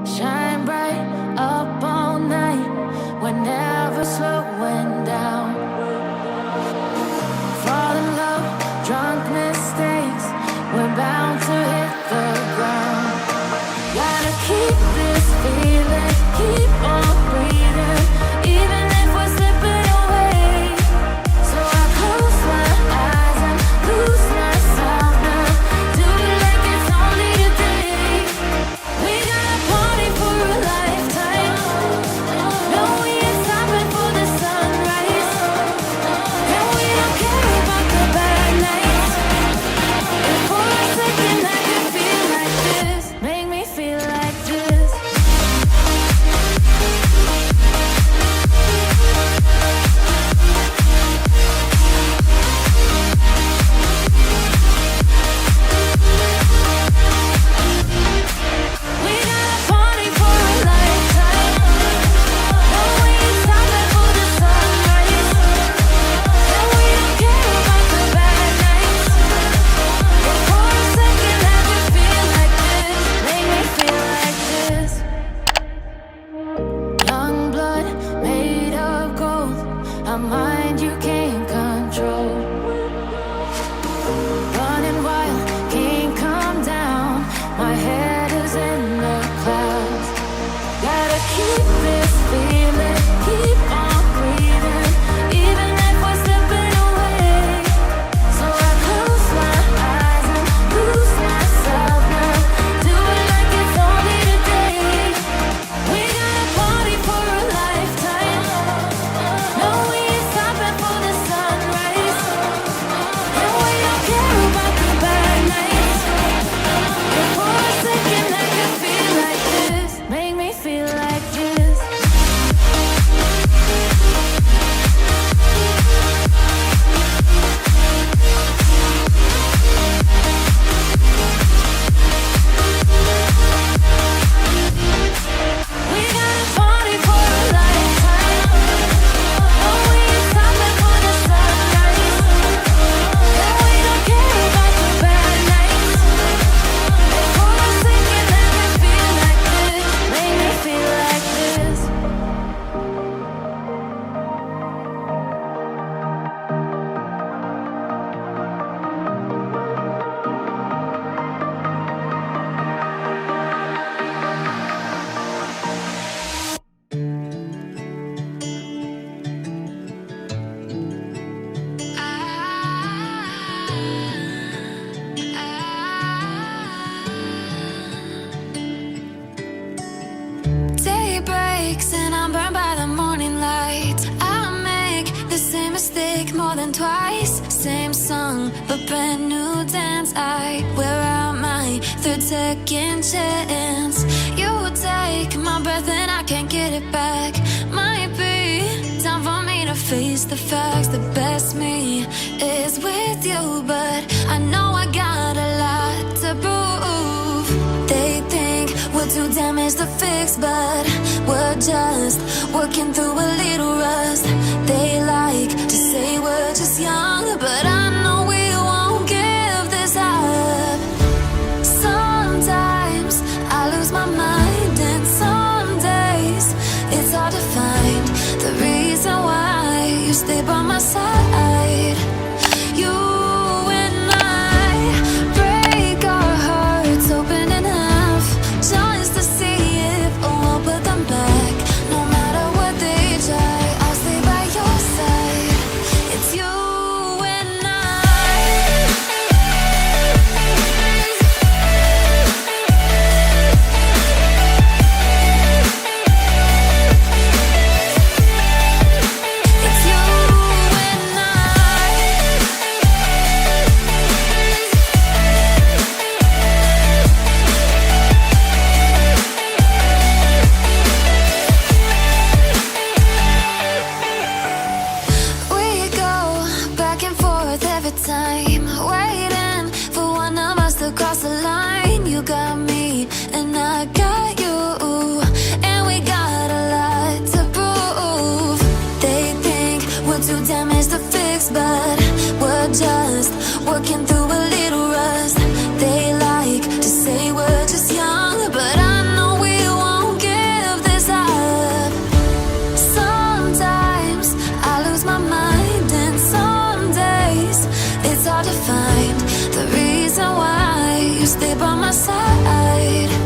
Shine bright up all night. We're never slowing down. Fall in love, drunk mistakes. We're bound to hit the ground. Gotta keep this feeling, keep on breathing, even if we're slipping away. So I close my eyes and lose myself now. Do it like it's only today. We got a party for a lifetime. No, we ain't stopping for the sunrise. And we don't care about the bad nights. If for a second I could feel like this, make me feel like this. We got a party for a lifetime. No, we ain't stopping for the sunrise. And we don't care about the bad nights. If for a second I could feel like this, make me feel like this. Young blood made of gold, a mind you can't control. Running wild, can't come down. My head is in the clouds. Gotta keep this feeling, keep on breathing, even if we're slipping away. So I close my eyes and lose myself now. Do it like it's only today. We got a party for a lifetime. No, we ain't stopping for the sunrise. And we don't care about the bad nights. If for a second I could feel like this, make me feel like this. We got a party for a lifetime. No, we ain't stopping for the sunrise. And we don't care about the bad nights. If for a second I could feel like this, make me feel like this. Day breaks and I'm burned by the morning light. I make the same mistake more than twice. Same song, but brand new dance. I wear out my third second chance. You take my breath and I can't get it back. Might be time for me to face the facts. The best me is with you, but I know I got a lot to prove. They think we're too damaged to fix, but we're just working through a little rust. They like to say we're just young, but I know we won't give this up. Sometimes I lose my mind, and some days it's hard to find the reason why you stay by my side. You and I break our hearts open in half, just to see if we'll put them back. No matter what they try, I'll stay by your side. It's you and I. my side.